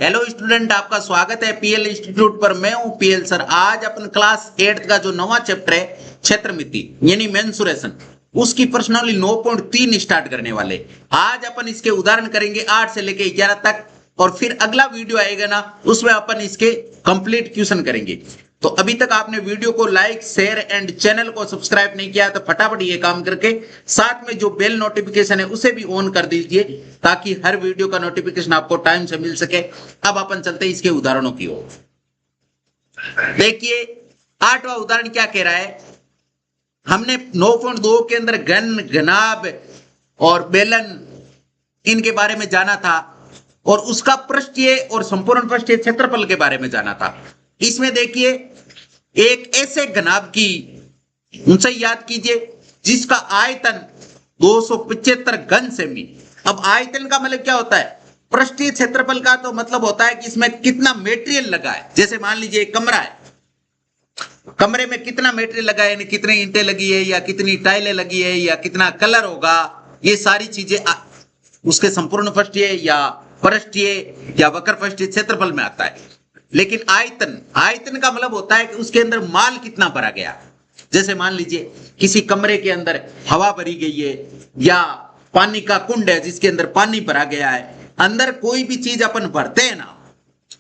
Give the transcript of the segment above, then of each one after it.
Hello student, आपका स्वागत है पीएल इंस्टीट्यूट पर। मैं हूं पीएल सर। आज अपन क्लास 8 का जो नवा चैप्टर है क्षेत्रमिति यानी मेंसुरेशन, उसकी पर्सनली 9.3 स्टार्ट करने वाले। आज अपन इसके उदाहरण करेंगे 8 से लेके 11 तक, और फिर अगला वीडियो आएगा ना, उसमें अपन इसके कंप्लीट क्वेश्चन करेंगे। तो अभी तक आपने वीडियो को लाइक शेयर एंड चैनल को सब्सक्राइब नहीं किया तो फटाफट ये काम करके साथ में जो बेल नोटिफिकेशन है उसे भी ऑन कर दीजिए, ताकि हर वीडियो का नोटिफिकेशन आपको टाइम से मिल सके। अब अपन चलते हैं इसके उदाहरणों की ओर। देखिए 8वां उदाहरण क्या कह रहा है। हमने 9.2 के अंदर घन, घनाभ और बेलन इनके बारे में जाना था, और उसका पृष्ठीय और संपूर्ण पृष्ठीय क्षेत्रफल के बारे में जाना था। इसमें देखिए एक ऐसे घनाभ की ऊंचाई याद कीजिए जिसका आयतन 275 घन सेमी। अब आयतन का मतलब क्या होता है? पृष्ठीय क्षेत्रफल का तो मतलब होता है कि इसमें कितना मेटेरियल लगा है। जैसे मान लीजिए एक कमरा है, कमरे में कितना मेटेरियल लगा है, यानी कितनी ईंटें लगी है या कितनी टाइलें लगी है या कितना कलर होगा, ये सारी चीजें उसके संपूर्ण पृष्ठीय या पृष्ठीय या वक्र पृष्ठीय क्षेत्रफल में आता है। लेकिन आयतन का मतलब होता है कि उसके अंदर माल कितना भरा गया। जैसे मान लीजिए किसी कमरे के अंदर हवा भरी गई है, या पानी का कुंड है जिसके अंदर पानी भरा गया है। अंदर कोई भी चीज अपन भरते हैं ना,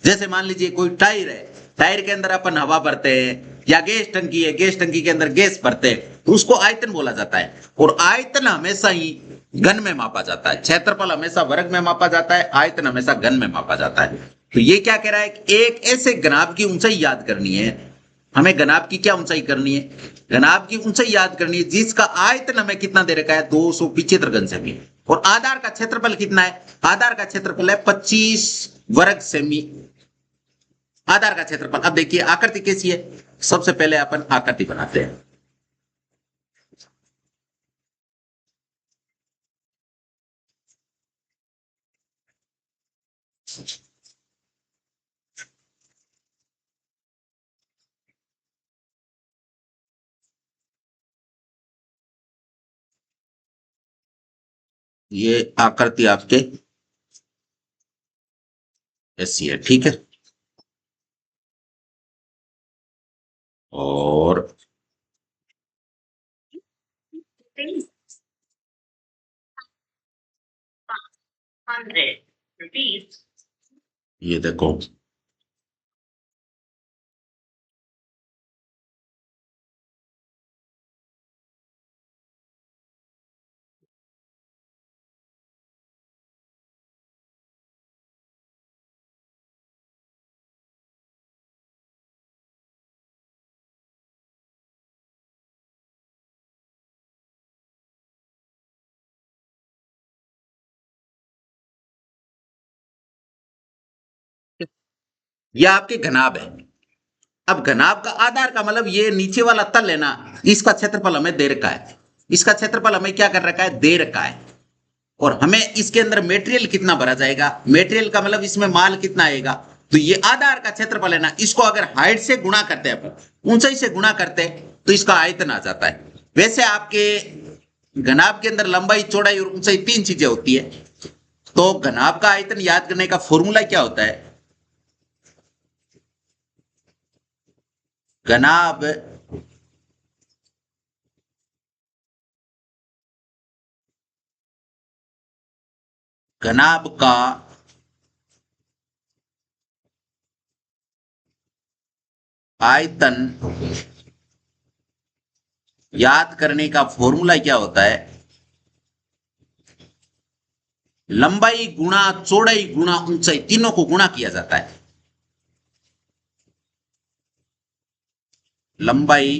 जैसे मान लीजिए कोई टायर है, टायर के अंदर अपन हवा भरते हैं, या गैस टंकी है, गैस टंकी के अंदर गैस भरते हैं, तो उसको आयतन बोला जाता है। और आयतन हमेशा ही घन में मापा जाता है। क्षेत्रफल हमेशा वर्ग में मापा जाता है, आयतन हमेशा घन में मापा जाता है। तो ये क्या कह रहा है कि एक ऐसे घनाभ की ऊंचाई याद करनी है। हमें घनाभ की क्या ऊंचाई करनी है? घनाभ की ऊंचाई याद करनी है जिसका आयतन हमें कितना दे रखा है, 275 घन सेमी। और आधार का क्षेत्रफल कितना है? आधार का क्षेत्रफल है 25 वर्ग सेमी। आधार का क्षेत्रफल। अब देखिए आकृति कैसी है। सबसे पहले अपन आकृति बनाते हैं। ये आकृति आपके ऐसी है, ठीक है। और ये देखो, ये आपके घनाभ है। अब घनाभ का आधार का मतलब ये नीचे वाला तल है ना, इसका क्षेत्रफल हमें दे रखा है। इसका क्षेत्रफल हमें क्या कर रखा है? दे रखा है। और हमें इसके अंदर मेटेरियल कितना भरा जाएगा, मेटेरियल का मतलब इसमें माल कितना आएगा। तो ये आधार का क्षेत्रफल है ना, इसको अगर हाइट से गुणा करते हैं अपन, ऊंचाई से गुणा करते हैं, तो इसका आयतन आ जाता है। वैसे आपके घनाभ के अंदर लंबाई, चौड़ाई और ऊंचाई 3 चीजें होती है। तो घनाभ का आयतन याद करने का फॉर्मूला क्या होता है? घनाभ घनाभ का आयतन याद करने का फॉर्मूला क्या होता है? लंबाई गुणा चौड़ाई गुणा ऊंचाई, तीनों को गुणा किया जाता है। लंबाई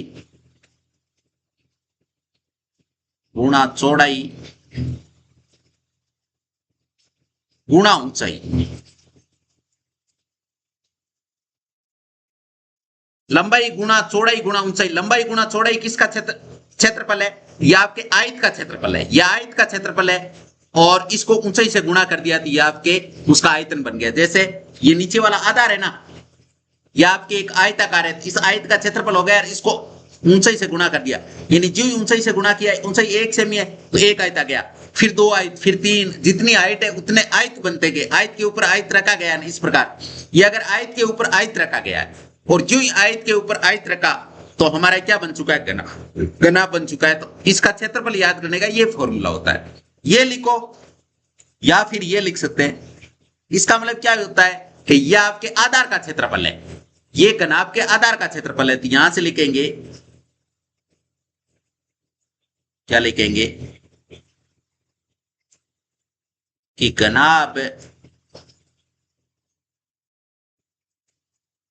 गुणा चौड़ाई गुणा ऊंचाई। लंबाई गुणा चौड़ाई गुणा ऊंचाई। लंबाई गुणा चौड़ाई किसका क्षेत्रफल है? यह आपके आयत का क्षेत्रफल है। यह आयत का क्षेत्रफल है, और इसको ऊंचाई से गुणा कर दिया तो यह आपके उसका आयतन बन गया। जैसे ये नीचे वाला आधार है ना, यह आपके एक आयताकार है, इस आयत का क्षेत्रफल हो गया, इसको ऊंचाई से गुणा कर दिया, यानी जो ऊंचाई से गुणा किया, ऊंचाई 1 सेमी है तो 1 आयत आ गया। फिर 2 आयत, फिर 3, जितनी आयत है उतने आयत बनते गए, आयत के ऊपर आयत रखा गया ना, इस प्रकार। ये अगर आयत के ऊपर आयत रखा गया है और जो ही आयत के ऊपर आयत रखा तो हमारा क्या बन चुका है, घना, घना बन चुका है। तो इसका क्षेत्रफल याद करने का ये फॉर्मूला होता है, ये लिखो या फिर ये लिख सकते हैं। इसका मतलब क्या होता है कि ये आपके आधार का क्षेत्रफल है, ये घनाभ के आधार का क्षेत्रफल है। तो यहां से लिखेंगे, क्या लिखेंगे कि घनाभ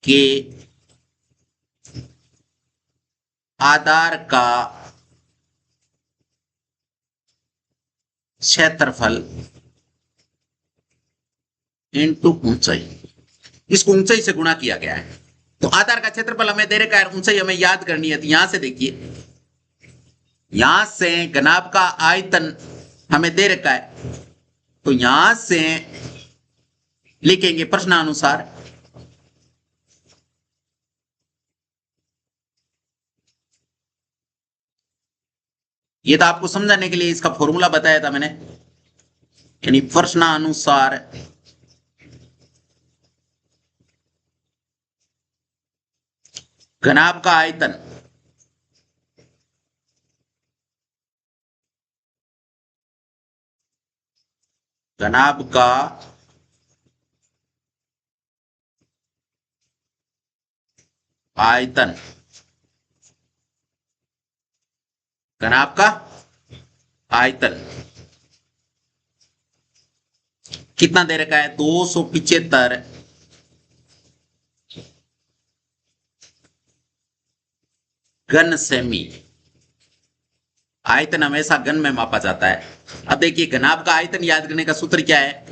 के आधार का क्षेत्रफल इनटू ऊंचाई, इसको ऊंचाई से गुणा किया गया है। तो आधार का क्षेत्रफल हमें दे रखा है, ऊंचाई हमें याद करनी है। तो यहां से देखिए, यहां से घनाभ का आयतन हमें दे रखा है, तो यहां से लिखेंगे प्रश्नानुसार ये तो आपको समझाने के लिए इसका फॉर्मूला बताया था मैंने, यानी प्रश्नानुसार घनाभ का आयतन घनाभ का आयतन, घनाभ का आयतन कितना दे रखा है, 275 घन सेमी। आयतन हमेशा घन में मापा जाता है। अब देखिए, घनाभ का आयतन याद करने का सूत्र क्या है,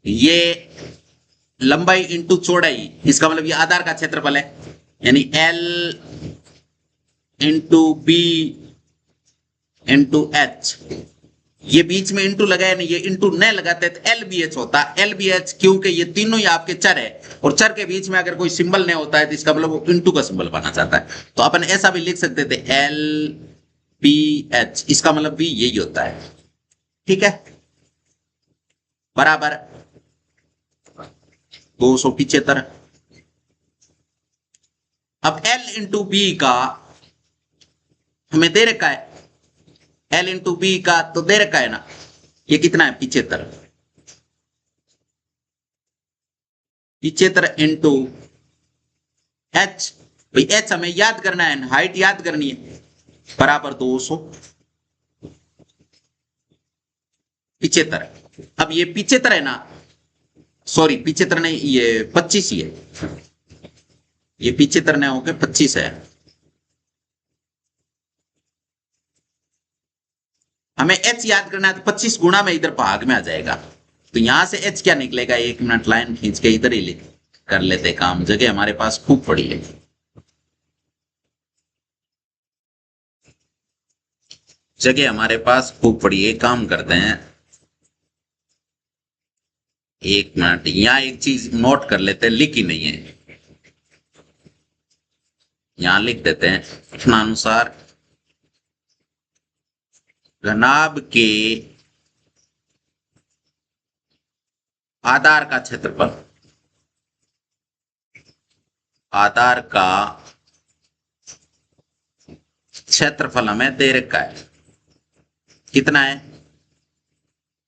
ये लंबाई इंटू चौड़ाई, इसका मतलब ये आधार का क्षेत्रफल है, यानी L into B into H. ये बीच में इंटू लगाया नहीं, ये इंटू न लगाते तो LBH होता। LBH क्योंकि ये तीनों ही आपके चर है, और चर के बीच में अगर कोई सिंबल नहीं होता है तो इसका मतलब वो इंटू का सिंबल बना जाता है। तो अपन ऐसा भी लिख सकते थे LBH, इसका मतलब भी यही होता है, ठीक है, बराबर 275। अब L इंटू बी का हमें दे रखा है, L इंटू बी का तो दे रखा है ना, ये कितना है 75, 75 इंटू H, भाई H हमें याद करना है, हाइट याद करनी है, बराबर 275। अब ये 75 है ना, सॉरी 75 नहीं, ये 25 ही है, ये 75 नहीं होके 25 है। हमें H याद करना है, तो 25 गुणा में इधर भाग में आ जाएगा। तो यहां से H क्या निकलेगा, 1 मिनट लाइन खींच के इधर ही कर लेते काम, जगह हमारे पास खूब पड़ी है। जगह हमारे पास खूब पड़ी है, काम करते हैं, 1 मिनट, यहां एक चीज नोट कर लेते हैं, लिखी नहीं है, यहां लिख देते हैं प्रश्नानुसार घनाभ के आधार का क्षेत्रफल, आधार का क्षेत्रफल हमें दे रखा है, कितना है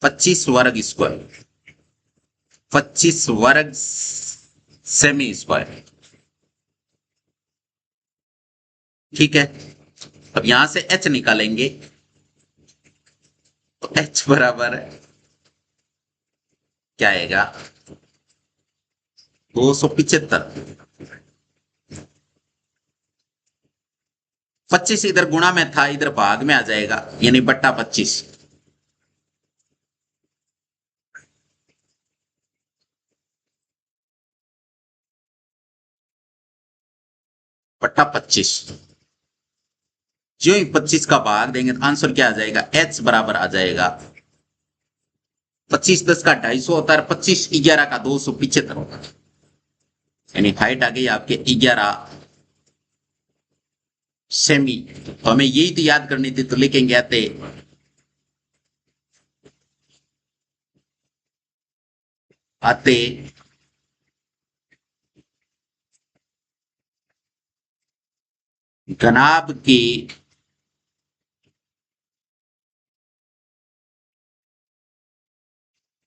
25 वर्ग स्क्वायर, 25 वर्ग सेमी स्क्वायर, ठीक है। अब यहां से H निकालेंगे, तो H बराबर क्या आएगा 275, 25 इधर गुणा में था, इधर भाग में आ जाएगा, यानी बट्टा 25, बट्टा 25। जो ही 25 का भाग देंगे तो आंसर क्या आ जाएगा, H बराबर आ जाएगा 25 10 का 250 होता है, 25 11 का 275 होता है, यानी हाइट आ गई आपके 11 सेमी। तो हमें यही तो याद करनी थी, तो लिखेंगे आते आते घनाभ की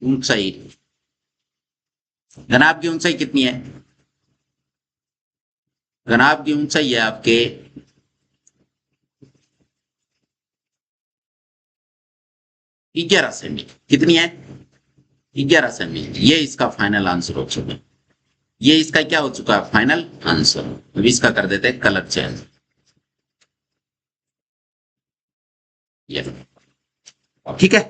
ऊंचाई, घनाभ की ऊंचाई कितनी है? घनाभ की ऊंचाई है आपके 11 सेमी। कितनी है? 11 सेमी। ये इसका फाइनल आंसर हो चुका है। ये इसका क्या हो चुका है? Final answer. अभी इसका कर देते हैं कलर चेंज। ये ठीक है।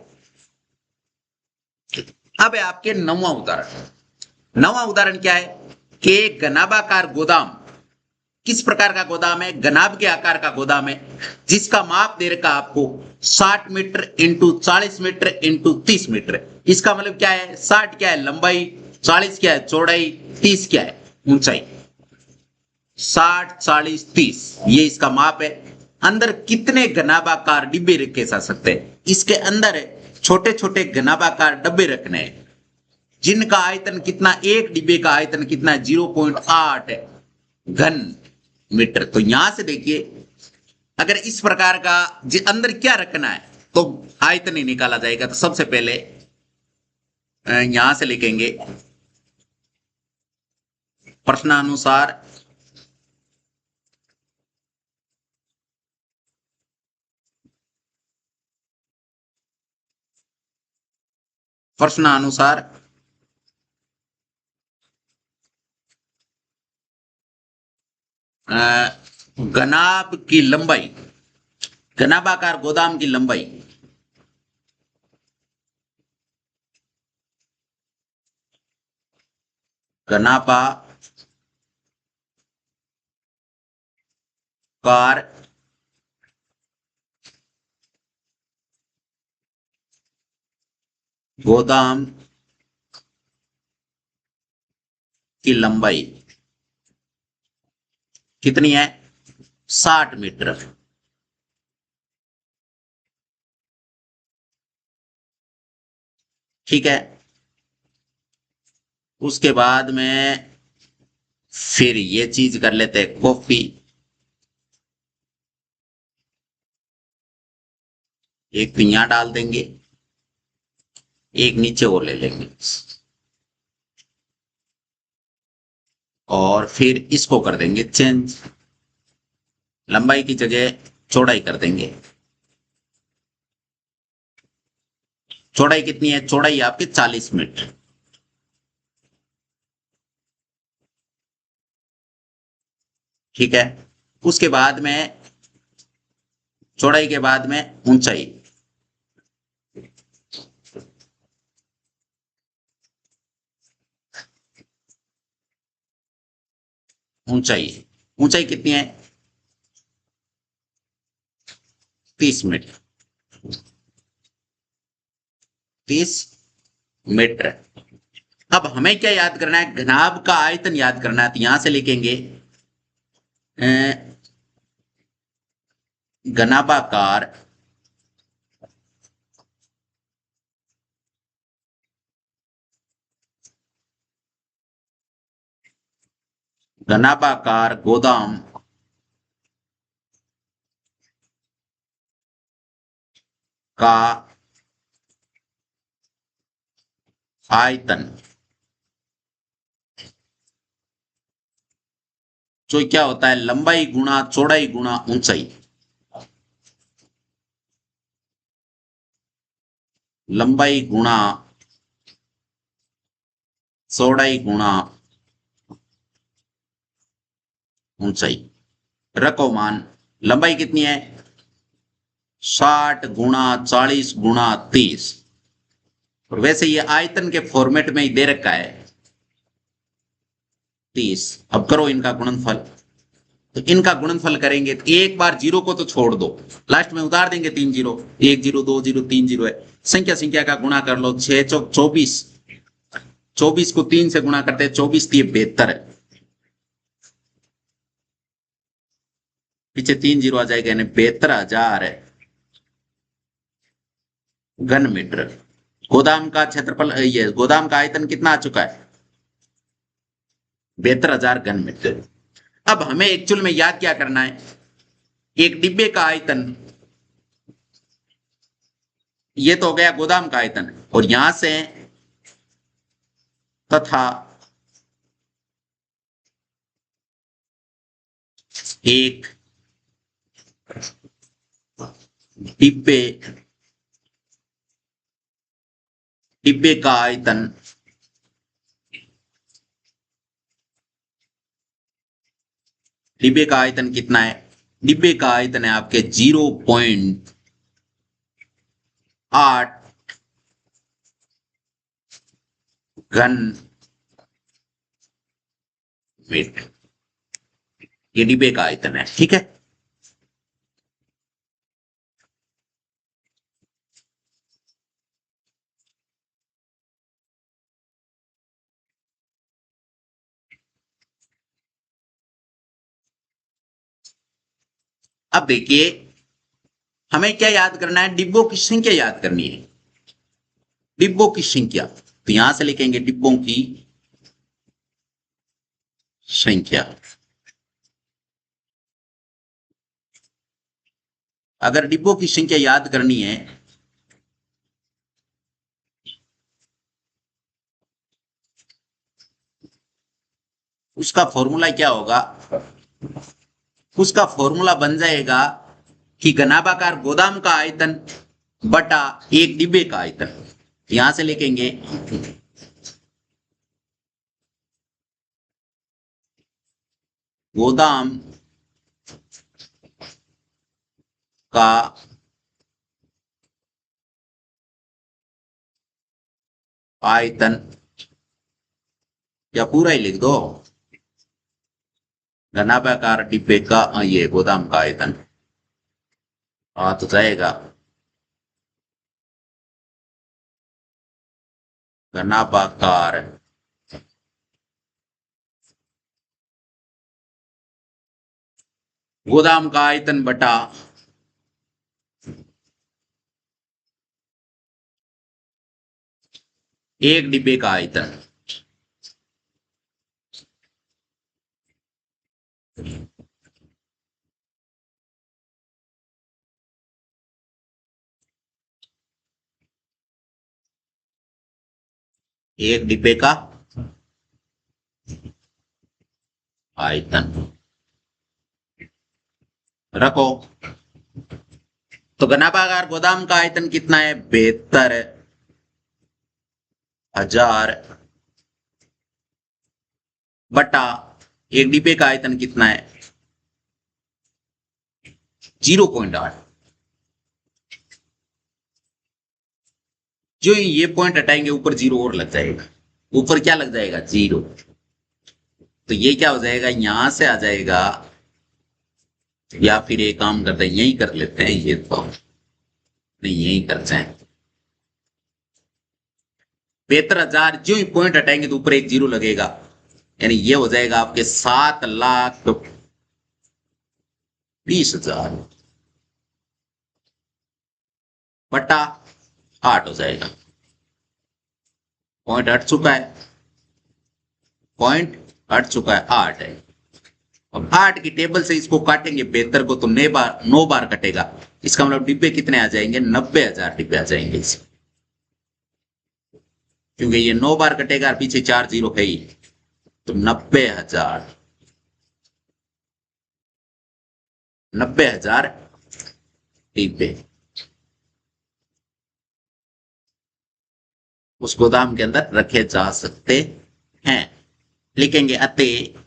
अब है आपके नौवां उदाहरण। नौवां उदाहरण क्या है कि घनाभाकार गोदाम, किस प्रकार का गोदाम है? घनाभ के आकार का गोदाम है, जिसका माप दे रखा आपको 60 metre into 40 metre into 30 metre. इसका मतलब क्या है? 60 क्या है? लंबाई। 40 क्या है? चौड़ाई। 30 क्या है? ऊंचाई। 60 40 30 ये इसका माप है। अंदर कितने घनाभाकार डिब्बे रखे जा सकते हैं? इसके अंदर छोटे छोटे घनाभाकार डब्बे रखने हैं, जिनका आयतन कितना? एक डिब्बे का आयतन कितना है? 0.8 घन मीटर। तो यहां से देखिए, अगर इस प्रकार का अंदर क्या रखना है तो आयतन ही निकाला जाएगा। तो सबसे पहले यहां से लिखेंगे प्रश्नानुसार प्रश्नानुसार घनाभ की लंबाई, घनाभाकार गोदाम की लंबाई घनाभाकार गोदाम की लंबाई कितनी है? 60 मीटर। ठीक है। उसके बाद में फिर ये चीज कर लेते हैं कॉपी। एक तो यहां डाल देंगे, एक नीचे और ले लेंगे, और फिर इसको कर देंगे चेंज। लंबाई की जगह चौड़ाई कर देंगे। चौड़ाई कितनी है? चौड़ाई आपकी 40 मीटर। ठीक है। उसके बाद में चौड़ाई के बाद में ऊंचाई, ऊंचाई ऊंचाई कितनी है? 30 मीटर। 30 मीटर। अब हमें क्या याद करना है? घनाभ का आयतन याद करना है। तो यहां से लिखेंगे घनाभाकार घनाभाकार गोदाम का आयतन, जो क्या होता है? लंबाई गुणा चौड़ाई गुणा ऊंचाई। लंबाई गुणा चौड़ाई गुणा ऊंचाई। रखो मान। लंबाई कितनी है? 60 गुणा 40 गुणा 30। और वैसे ये आयतन के फॉर्मेट में ही दे रखा है 30। अब करो इनका गुणनफल। तो इनका गुणनफल करेंगे तो एक बार जीरो को तो छोड़ दो, लास्ट में उतार देंगे 3 जीरो। 1 जीरो 2 जीरो 3 जीरो है। संख्या संख्या का गुणा कर लो। 6 चौक 24। 24 को 3 से गुणा करते हैं, 24 3 72 है। पीछे 3 जीरो आ जाएगा, यानी 72,000 घन मीटर। गोदाम का क्षेत्रफल, ये गोदाम का आयतन कितना आ चुका है? 72,000 घन मीटर। अब हमें एक्चुअल में याद क्या करना है? एक डिब्बे का आयतन, ये तो हो गया गोदाम का आयतन, और यहां से तथा एक डिब्बे डिब्बे का आयतन, डिब्बे का आयतन कितना है? डिब्बे का आयतन है आपके 0.8 घन मीटर। ये डिब्बे का आयतन है, ठीक है। अब देखिए, हमें क्या याद करना है? डिब्बों की संख्या याद करनी है। डिब्बों की संख्या, तो यहां से लिखेंगे डिब्बों की संख्या। अगर डिब्बों की संख्या याद करनी है, उसका फॉर्मूला क्या होगा? उसका फॉर्मूला बन जाएगा कि घनाभागार गोदाम का आयतन बटा एक डिब्बे का आयतन। यहां से लिखेंगे गोदाम का आयतन, या पूरा ही लिख दो, घनाभागार डिब्बे का ये गोदाम का आयतन आ तो जाएगा घनाभागार गोदाम का आयतन बटा एक डिब्बे का आयतन। एक डिब्बे का आयतन रखो। तो घनाभागार गोदाम का आयतन कितना है? 72,000 बटा एक डिब्बे का आयतन कितना है? 0.8। जो ये पॉइंट हटाएंगे ऊपर जीरो और लग जाएगा। ऊपर क्या लग जाएगा? जीरो। तो ये क्या हो जाएगा? यहां से आ जाएगा, या फिर एक काम करते हैं, यही कर लेते हैं, ये तो नहीं, यही करते हैं। 72,000, जो ही पॉइंट हटाएंगे तो ऊपर एक जीरो लगेगा, यानी ये हो जाएगा आपके 7,20,000 बटा 8 हो जाएगा। पॉइंट हट चुका है, पॉइंट हट चुका है, 8 है। अब 8 की टेबल से इसको काटेंगे 72 को, तो 9 बार कटेगा। इसका मतलब डिब्बे कितने आ जाएंगे? 90,000 डिब्बे आ जाएंगे इसमें, क्योंकि ये 9 बार कटेगा और पीछे 4 जीरो है ही, तो 90,000, 90,000 डिब्बे उस गोदाम के अंदर रखे जा सकते हैं। लिखेंगे अतः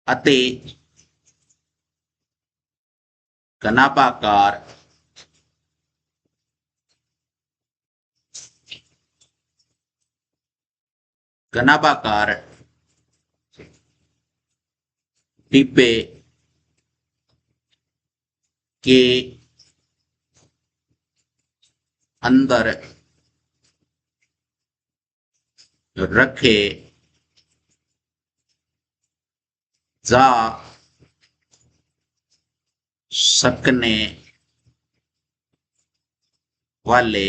अतः घनाभागार घनाभागार डिब्बे के अंदर रखे जा सकने वाले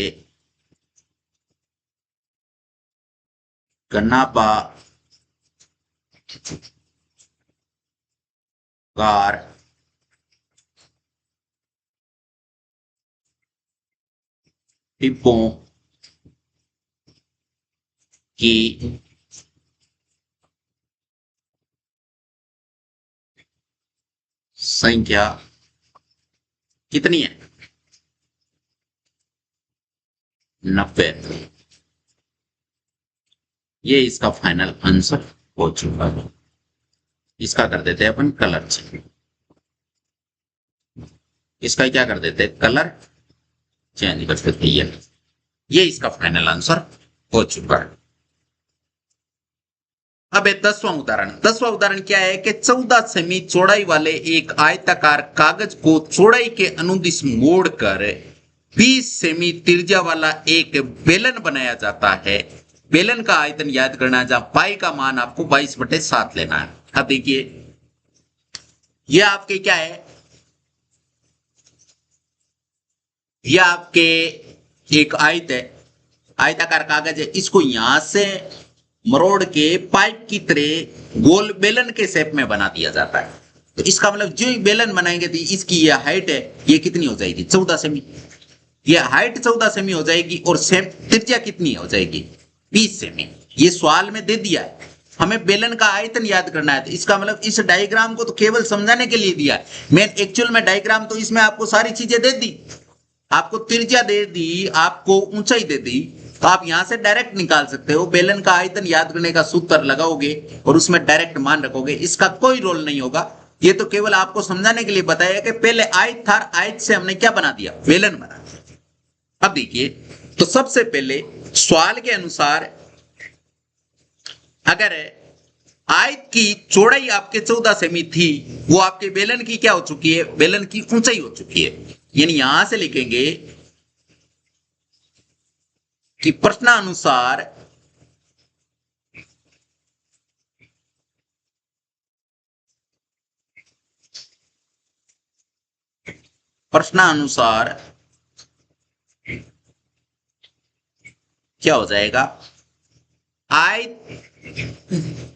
घनाभागार टिप्पों की संख्या कितनी है? 90। ये इसका फाइनल आंसर हो चुका है। इसका कर देते हैं अपन कलर चेंज। इसका क्या कर देते हैं? कलर चेंज कर देते हैं। ये इसका फाइनल आंसर हो चुका है। अब 10वां उदाहरण। 10वां उदाहरण क्या है कि 14 सेमी चौड़ाई वाले एक आयताकार कागज को चौड़ाई के अनुदिश मोड़कर 20 सेमी त्रिज्या वाला एक बेलन बनाया जाता है। बेलन का आयतन याद करना है, जहां पाई का मान आपको 22/7 लेना है। अब देखिए, यह आपके क्या है? यह आपके एक आयत है, आयताकार कागज है। इसको यहां से मरोड़ के पाइप की तरह गोल बेलन के शेप में बना दिया जाता है। तो इसका मतलब जो ही बेलन बनाएंगे तो इसकी यह हाइट है, ये कितनी हो जाएगी? 14 सेमी। यह हाइट 14 सेमी हो जाएगी और सेम त्रिज्या कितनी हो जाएगी? 20 सेमी। ये सवाल में दे दिया है, हमें बेलन का आयतन याद करना है। तो इसका मतलब इस डायग्राम को तो केवल समझाने के लिए दिया है। मैं एक्चुअल में डायग्राम तो इसमें आपको सारी चीजें दे दी, आपको त्रिज्या दे दी, आपको ऊंचाई दे दी। तो आप यहां से डायरेक्ट निकाल सकते हो। बेलन का आयतन याद करने का सूत्र लगाओगे और उसमें डायरेक्ट मान रखोगे, इसका कोई रोल नहीं होगा। ये तो केवल आपको समझाने के लिए बताया कि पहले आयत था, आयत से हमने क्या बना दिया? बेलन बना दिया। अब देखिए, तो सबसे पहले सवाल के अनुसार अगर आयत की चौड़ाई आपके 14 सेमी थी, वो आपके बेलन की क्या हो चुकी है? बेलन की ऊंचाई हो चुकी है। यानी यहां से लिखेंगे कि प्रश्नानुसार प्रश्नानुसार क्या हो जाएगा?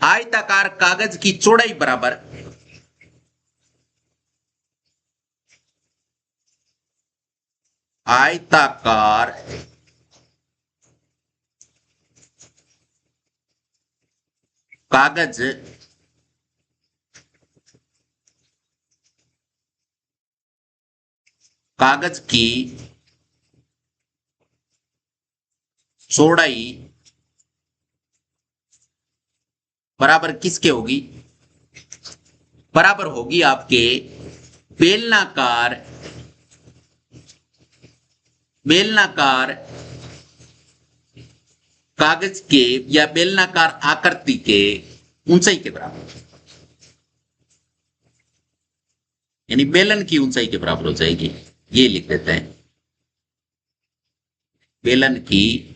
आयताकार कागज की चौड़ाई बराबर आयताकार कागज कागज की चौड़ाई बराबर किसके होगी? बराबर होगी आपके बेलनाकार बेलनाकार कागज के या बेलनाकार आकृति के ऊंचाई के बराबर। यानी बेलन की ऊंचाई के बराबर हो जाएगी। ये लिख देते हैं, बेलन की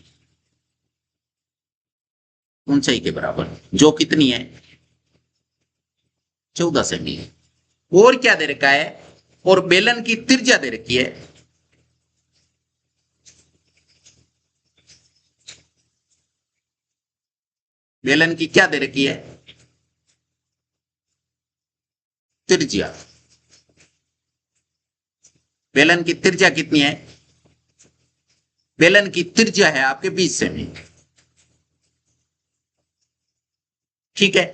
ऊंचाई के बराबर, जो कितनी है? 14 सेमी। और क्या दे रखा है? और बेलन की त्रिज्या दे रखी है। बेलन की क्या दे रखी है? त्रिज्या। बेलन की त्रिज्या कितनी है? बेलन की त्रिज्या है आपके 20 सेमी। ठीक है,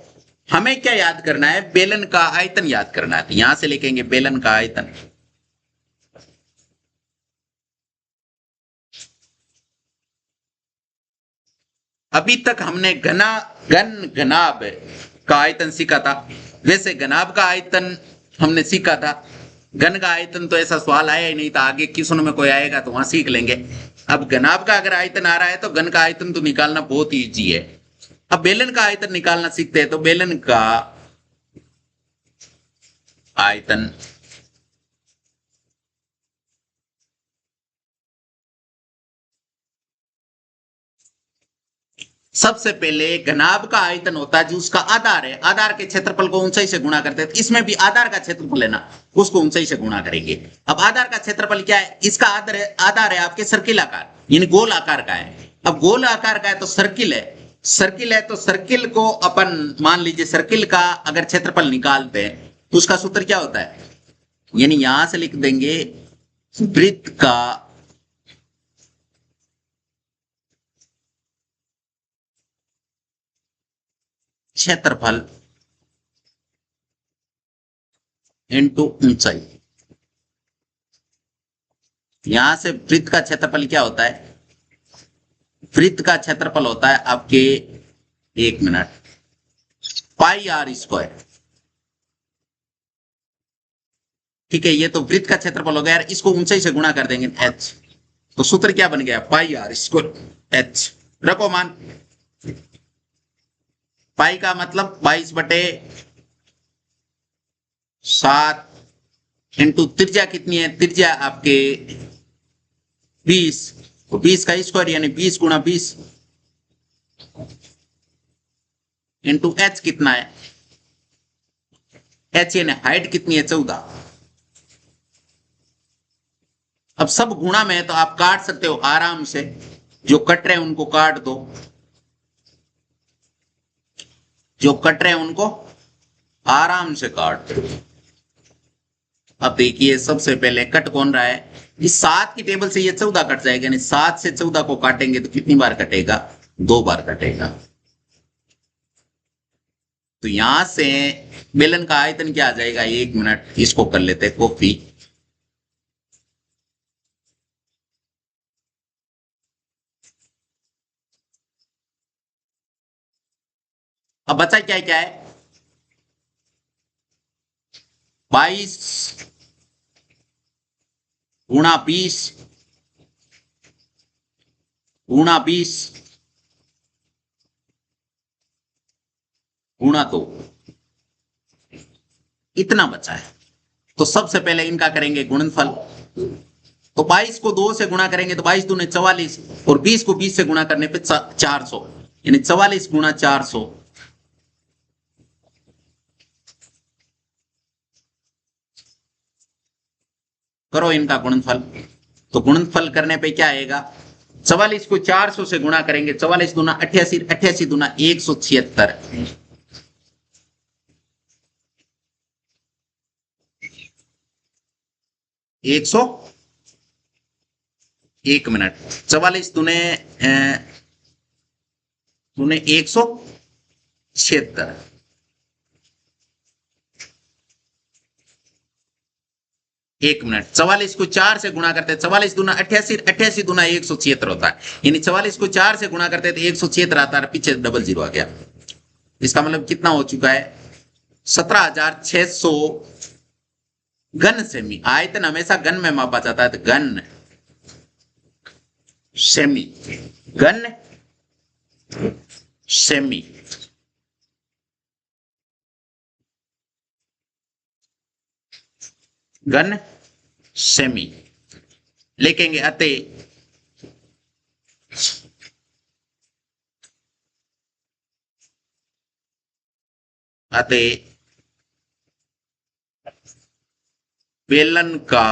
हमें क्या याद करना है? बेलन का आयतन याद करना है। तो यहां से लिखेंगे बेलन का आयतन। अभी तक हमने घनाभ का आयतन सीखा था। वैसे घनाभ का आयतन हमने सीखा था। घन का आयतन तो ऐसा सवाल आया ही नहीं था, आगे क्वेश्चन में कोई आएगा तो वहां सीख लेंगे। अब घनाभ का अगर आयतन आ रहा है तो घन का आयतन तो निकालना बहुत ही इजी है। अब बेलन का आयतन निकालना सीखते हैं। तो बेलन का आयतन सबसे पहले घनाभ का आयतन होता है जो उसका आधार है, आधार के क्षेत्रफल को ऊंचाई से गुणा करते हैं। इसमें भी आधार का क्षेत्रफल लेना, उसको ऊंचाई से गुणा करेंगे। अब आधार का क्षेत्रफल क्या है? इसका आधार है आपके सर्किल आकार, यानी गोल आकार का है। अब गोल आकार का है तो सर्किल है, सर्किल है तो सर्किल को अपन मान लीजिए सर्किल का अगर क्षेत्रफल निकालते हैं तो उसका सूत्र क्या होता है, यानी यहां से लिख देंगे वृत्त का क्षेत्रफल इनटू ऊंचाई। यहां से वृत्त का क्षेत्रफल क्या होता है? वृत्त का क्षेत्रफल होता है आपके, एक मिनट, पाई आर स्क्वायर। ठीक है, ये तो वृत्त का क्षेत्रफल हो गया यार, इसको ऊंचाई से गुणा कर देंगे h, तो सूत्र क्या बन गया? पाई आर स्क्वायर h। रखो मान, पाई का मतलब 22/7 इंटू त्रिज्या कितनी है? त्रिज्या आपके 20, तो 20 का स्क्वायर यानी 20 गुणा 20 इंटू h कितना है? h यानी हाइट कितनी है? 14। अब सब गुणा में है तो आप काट सकते हो आराम से, जो कट रहे हैं उनको काट दो, जो कट रहे हैं उनको आराम से काट दो। अब देखिए सबसे पहले कट कौन रहा है? इस 7 की टेबल से ये 14 कट जाएगा, यानी 7 से 14 को काटेंगे तो कितनी बार कटेगा? 2 बार कटेगा। तो यहां से बेलन का आयतन क्या आ जाएगा? 1 मिनट, इसको कर लेते हैं कॉपी। अब बचा क्या क्या है? 22 गुणा 20 गुणा 20 गुणा 2, इतना बचा है। तो सबसे पहले इनका करेंगे गुणनफल। तो 22 को 2 से गुणा करेंगे तो 22 दूने 44, और 20 को 20 से गुणा करने पे 400, यानी 44 गुणा 400। करो इनका गुणनफल। तो गुणनफल करने पे क्या आएगा? 44 को 400 से गुणा करेंगे, 44 दूना 88, 88 दूना 176, 100, 1 मिनट, 44 दूने 176, एक मिनट, 44 को 4 से गुणा करते हैं, 44 दूना 88, 88 दूना 176 होता है, यानी 44 को 4 से गुणा करते हैं तो 176 आता है, पीछे डबल जीरो आ गया। इसका मतलब कितना हो चुका है? 17,600 घन सेमी। आयतन हमेशा घन में मापा जाता है, तो घन सेमी, घन सेमी। घन सेमी लिखेंगे अतः बेलन का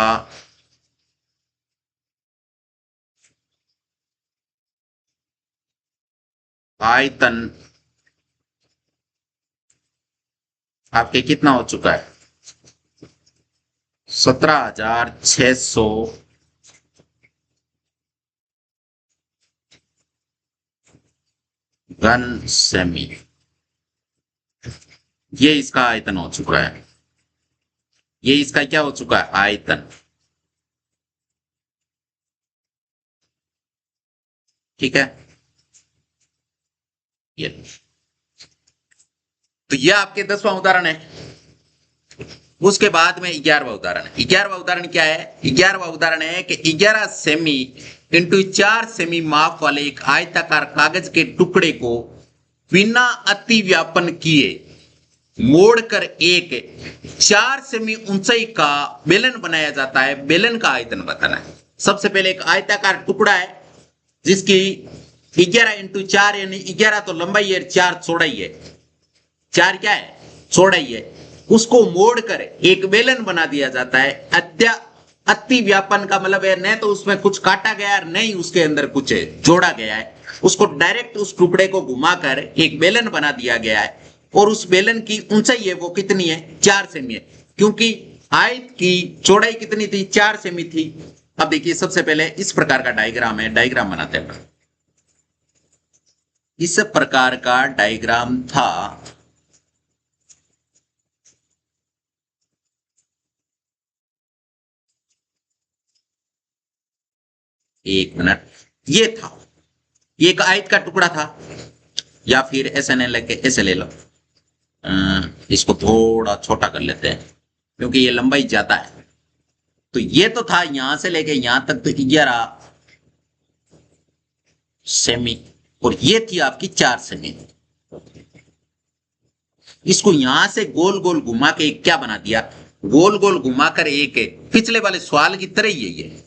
आयतन आपके कितना हो चुका है? 17,600 घन सेमी। ये इसका आयतन हो चुका है, ये इसका क्या हो चुका है? आयतन। ठीक है, ये तो ये आपके 10वां उदाहरण है। उसके बाद में 11वां उदाहरण है। 11वां उदाहरण क्या है? 11वां उदाहरण है कि 11 सेमी इंटू 4 सेमी माप वाले एक आयताकार कागज के टुकड़े को बिना अति व्यापन किए मोड़कर एक 4 सेमी ऊंचाई का बेलन बनाया जाता है। बेलन का आयतन बताना है। सबसे पहले एक आयताकार टुकड़ा है जिसकी 11 इंटू 4 यानी 11 तो लंबाई है, 4 चौड़ाई है। 4 क्या है? चौड़ाई है। उसको मोड़कर एक बेलन बना दिया जाता है। अति व्यापन का मतलब है न तो उसमें कुछ काटा गया है, नहीं उसके अंदर कुछ जोड़ा गया है। उसको डायरेक्ट उस टुकड़े को घुमाकर एक बेलन बना दिया गया है। और उस बेलन की ऊंचाई है वो कितनी है? 4 सेमी है। क्योंकि आयत की चौड़ाई कितनी थी? 4 सेमी थी। अब देखिए सबसे पहले इस प्रकार का डायग्राम है, डायग्राम बनाते हैं। इस प्रकार का डायग्राम था। एक मिनट, ये था, ये एक आयत का टुकड़ा था। या फिर ऐसे नहीं लेके ऐसे ले लो। इसको थोड़ा छोटा कर लेते हैं क्योंकि ये लंबाई ज्यादा है। तो ये तो था यहां से लेके यहां तक तो 11 सेमी, और ये थी आपकी 4 सेमी। इसको यहां से गोल गोल घुमा के क्या बना दिया? गोल गोल घुमाकर एक पिछले वाले सवाल की तरह ही है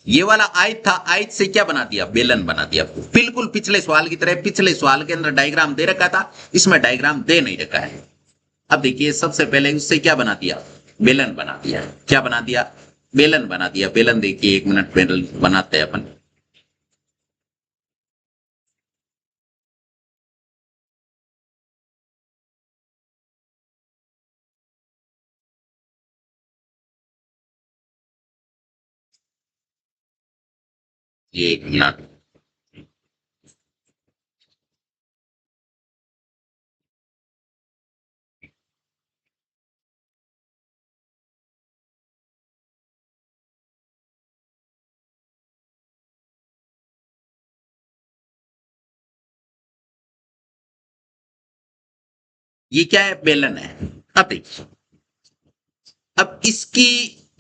ये वाला आयत था, आयत से क्या बना दिया? बेलन बना दिया। बिल्कुल पिछले सवाल की तरह। पिछले सवाल के अंदर डायग्राम दे रखा था, इसमें डायग्राम दे नहीं रखा है। अब देखिए सबसे पहले उससे क्या बना दिया? बेलन बना दिया। क्या बना दिया? बेलन बना दिया। बेलन देखिए, एक मिनट, बेलन बनाते हैं अपन। एक मिनट, ये क्या है? बेलन है। अब देखिए, अब इसकी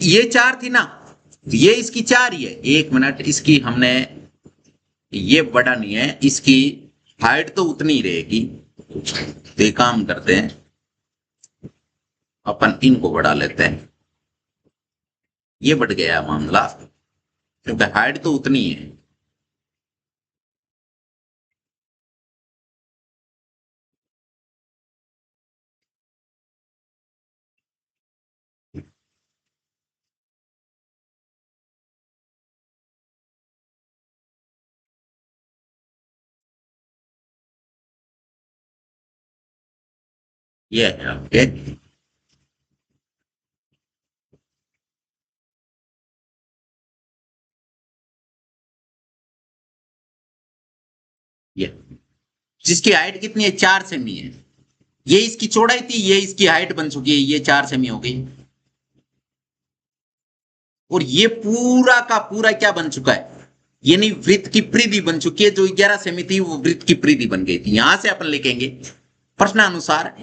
ये 4 थी ना, ये इसकी 4 ही है। एक मिनट, इसकी हमने, ये बड़ा नहीं है, इसकी हाइट तो उतनी ही रहेगी। तो ये काम करते हैं, अपन इनको बढ़ा लेते हैं। ये बढ़ गया मामला क्योंकि हाइट तो उतनी है। ये है ओके। ये जिसकी हाइट कितनी है? 4 सेमी है। ये इसकी चौड़ाई थी, ये इसकी हाइट बन चुकी है, ये 4 सेमी हो गई। और ये पूरा का पूरा क्या बन चुका है? यानी वृत्त की परिधि बन चुकी है। जो 11 सेमी थी वो वृत्त की परिधि बन गई थी। यहां से अपन लिखेंगे प्रश्नानुसार,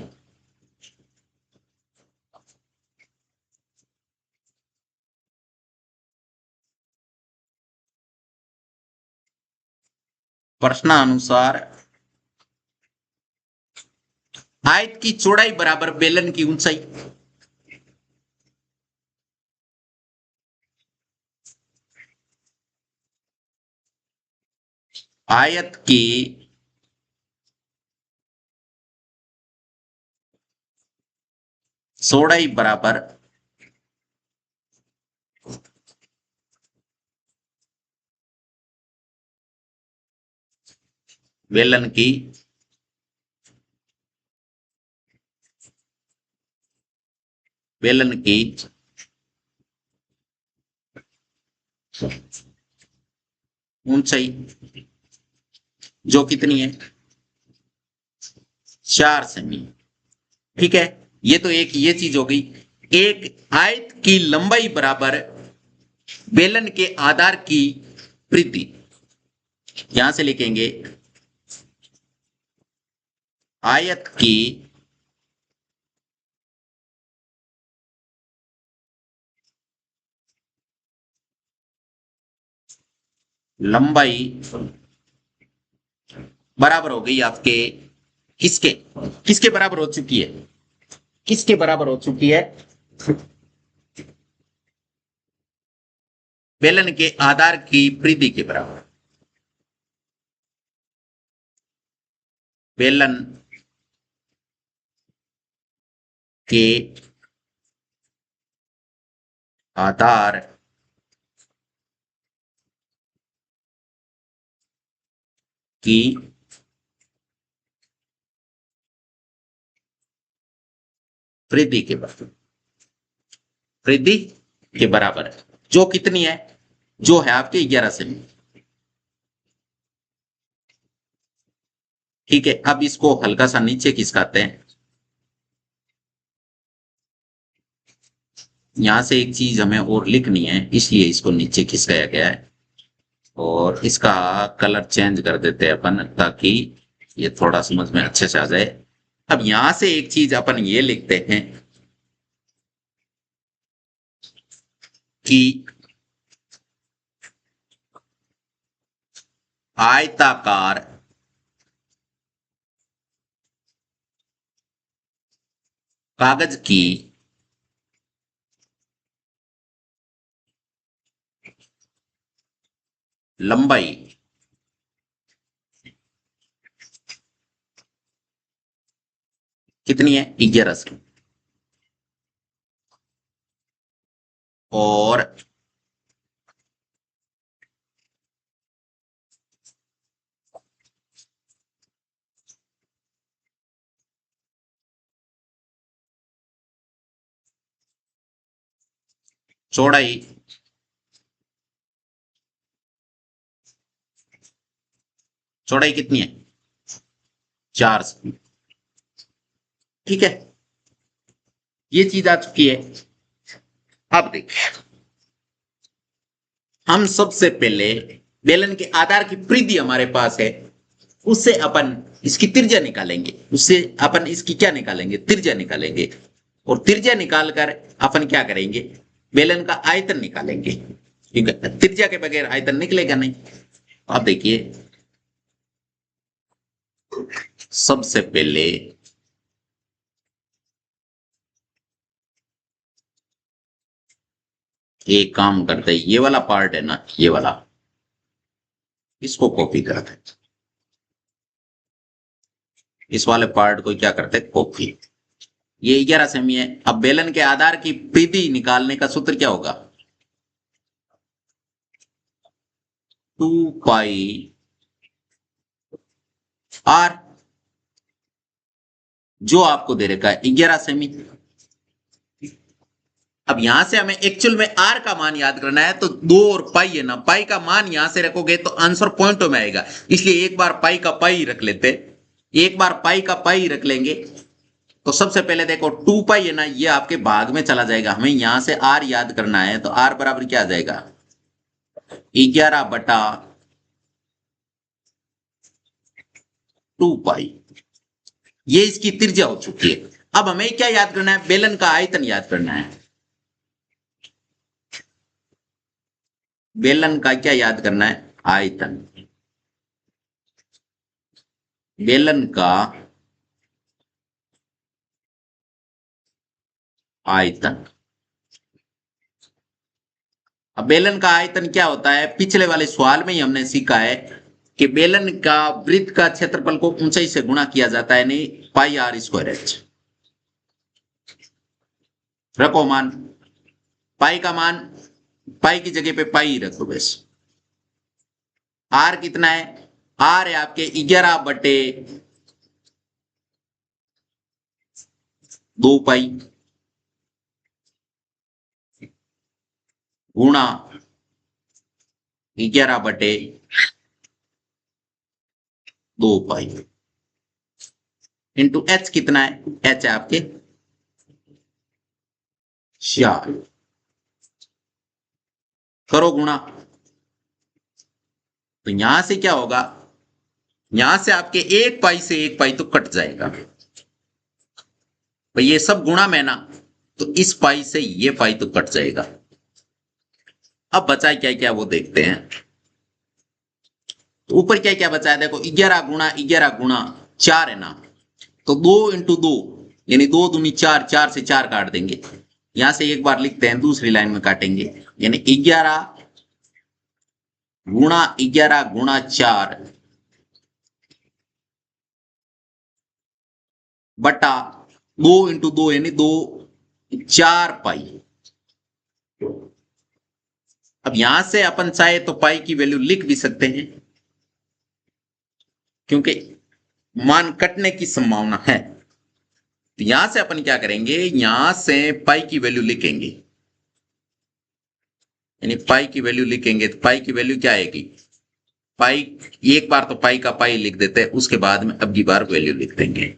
प्रश्नानुसार आयत की चौड़ाई बराबर बेलन की ऊंचाई। आयत की चौड़ाई बराबर बेलन की बेलन की ऊंचाई जो कितनी है? 4 सेमी। ठीक है, ये तो एक ये चीज हो गई। एक आयत की लंबाई बराबर बेलन के आधार की परिधि। यहां से लिखेंगे आयत की लंबाई बराबर हो गई आपके किसके? किसके बराबर हो चुकी है? किसके बराबर हो चुकी है? बेलन के आधार की परिधि के बराबर। बेलन के आधार की वृद्धि के बराबर, वृद्धि के बराबर है, जो कितनी है, जो है आपके 11 सेमी। ठीक है, अब इसको हल्का सा नीचे खिसकाते हैं। यहां से एक चीज हमें और लिखनी है, इसलिए इसको नीचे खिसकाया गया है, और इसका कलर चेंज कर देते हैं अपन, ताकि ये थोड़ा समझ में अच्छे से आ जाए। अब यहां से एक चीज अपन ये लिखते हैं कि आयताकार कागज की लंबाई कितनी है, 11 सेमी, और चौड़ाई चौड़ाई कितनी है, 4 सेमी। ठीक है, ये चीज आ चुकी है। अब देखिए, हम सबसे पहले बेलन के आधार की परिधि हमारे पास है, उससे अपन इसकी त्रिज्या निकालेंगे, उससे अपन इसकी क्या निकालेंगे, त्रिज्या निकालेंगे, और त्रिज्या निकालकर अपन क्या करेंगे, बेलन का आयतन निकालेंगे, ठीक है, त्रिज्या के बगैर आयतन निकलेगा नहीं। अब देखिए, सबसे पहले एक काम करते हैं, ये वाला पार्ट है ना, ये वाला, इसको कॉपी करते हैं, इस वाले पार्ट को क्या करते हैं, कॉपी। ये 11 सेमी है। अब बेलन के आधार की परिधि निकालने का सूत्र क्या होगा, 2 पाई आर, जो आपको दे रखा है 11 सेमी। अब यहां से हमें एक्चुअल में आर का मान याद करना है, तो 2 और पाई है ना, पाई का मान यहां से रखोगे तो आंसर पॉइंटों में आएगा, इसलिए एक बार पाई का पाई रख लेते, एक बार पाई का पाई रख लेंगे। तो सबसे पहले देखो 2 पाई है ना, ये आपके भाग में चला जाएगा, हमें यहां से आर याद करना है, तो आर बराबर क्या आ जाएगा, 11/2 पाई। ये इसकी त्रिज्या हो चुकी है। अब हमें क्या याद करना है, बेलन का आयतन याद करना है। बेलन का क्या याद करना है, आयतन। बेलन का आयतन। अब बेलन का आयतन क्या होता है, पिछले वाले सवाल में ही हमने सीखा है कि बेलन का वृत्त का क्षेत्रफल को ऊंचाई से गुणा किया जाता है, नहीं पाई आर स्क्वायर एच। रखो मान, पाई का मान, पाई की जगह पे पाई रखो बस। आर कितना है, आर है आपके 11/2 पाई गुणा 11/2 पाई इंटू एच कितना है, एच है आपके 4। करो गुणा, तो यहां से क्या होगा, यहां से आपके 1 पाई से 1 पाई तो कट जाएगा, तो ये सब गुणा में ना, तो इस पाई से ये पाई तो कट जाएगा। अब बचा क्या क्या वो देखते हैं। तो ऊपर क्या क्या बचा है, देखो 11 गुणा 4 है ना, तो 2 × 2 यानी 2 दूनी 4, 4 से 4 काट देंगे, यहां से एक बार लिखते हैं, दूसरी लाइन में काटेंगे, यानी 11 गुणा 4 बटा 2 × 2 यानी 2 4 पाई। अब यहां से अपन चाहे तो पाई की वैल्यू लिख भी सकते हैं, क्योंकि मान कटने की संभावना है। तो यहां से अपन क्या करेंगे, यहां से पाई की वैल्यू लिखेंगे, यानी पाई की वैल्यू लिखेंगे। तो पाई की वैल्यू क्या आएगी, पाई, एक बार तो पाई का पाई लिख देते हैं, उसके बाद में अब की बार वैल्यू लिख देंगे।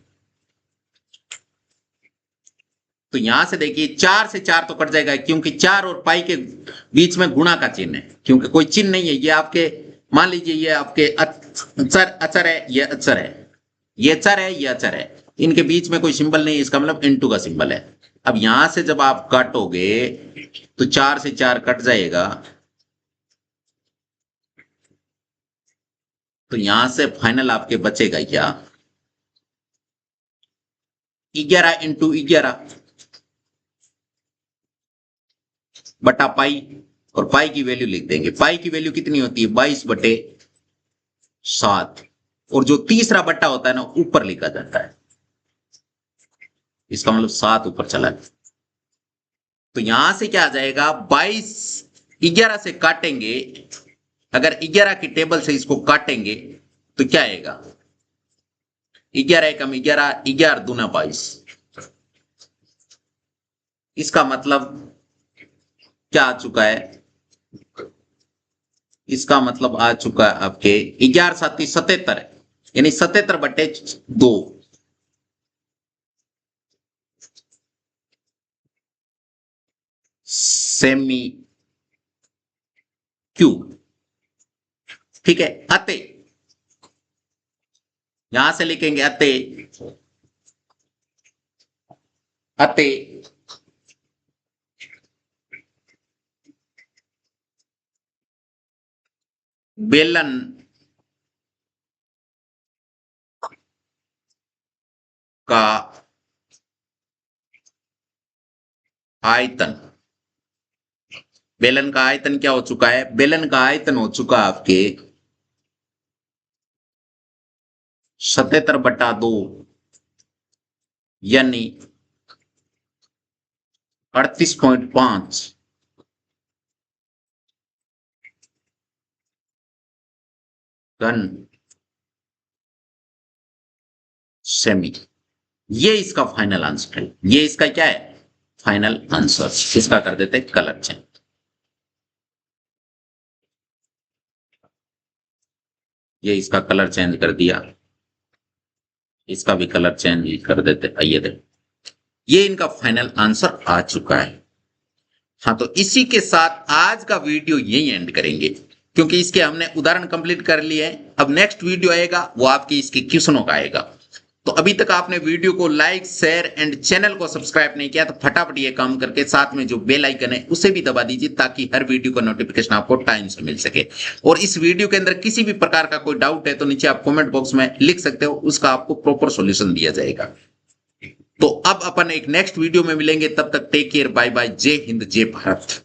तो यहां से देखिए 4 से 4 तो कट जाएगा, क्योंकि 4 और पाई के बीच में गुणा का चिन्ह है, क्योंकि कोई चिन्ह नहीं है। ये आपके मान लीजिए ये आपके अचर है, ये अचर है, ये अचर है, ये अचर है, इनके बीच में कोई सिंबल नहीं है, इसका मतलब इनटू का सिंबल है। अब यहां से जब आप काटोगे तो 4 से 4 कट जाएगा, तो यहां से फाइनल आपके बचेगा क्या, 11 × 11 बटा पाई, और पाई की वैल्यू लिख देंगे। पाई की वैल्यू कितनी होती है, 22/7, और जो तीसरा बट्टा होता है ना ऊपर लिखा जाता है, इसका मतलब 7 ऊपर चला है। तो यहां से क्या आ जाएगा, 22, 11 से काटेंगे, अगर 11 की टेबल से इसको काटेंगे तो क्या आएगा, 11 × 11, 11 × 2 = 22। इसका मतलब क्या आ चुका है, इसका मतलब आ चुका है आपके 11 × 7 = 77, यानी 77/2 सेमी क्यूब। ठीक है, अते यहां से लिखेंगे, अते अते बेलन का आयतन, बेलन का आयतन क्या हो चुका है, बेलन का आयतन हो चुका आपके 77/2 यानी 38.5 घन सेमी। ये इसका फाइनल आंसर है, ये इसका क्या है, फाइनल आंसर। इसका कर देते कलर चेंज, ये इसका कलर चेंज कर दिया, इसका भी कलर चेंज कर देते। आइए देख, ये इनका फाइनल आंसर आ चुका है। हाँ, तो इसी के साथ आज का वीडियो यही एंड करेंगे, क्योंकि इसके हमने उदाहरण कंप्लीट कर लिए हैं। अब नेक्स्ट वीडियो आएगा वो आपकी इसके क्वेश्चनों का आएगा। तो अभी तक आपने वीडियो को लाइक, शेयर एंड चैनल को सब्सक्राइब नहीं किया तो फटाफट ये काम करके साथ में जो बेल आइकन है उसे भी दबा दीजिए, ताकि हर वीडियो का नोटिफिकेशन आपको टाइम से मिल सके। और इस वीडियो के अंदर किसी भी प्रकार का कोई डाउट है तो नीचे आप कमेंट बॉक्स में लिख सकते हो, उसका आपको प्रॉपर सॉल्यूशन दिया जाएगा। तो अब अपन एक नेक्स्ट वीडियो में मिलेंगे, तब तक टेक केयर, बाय बाय, जय हिंद, जय भारत।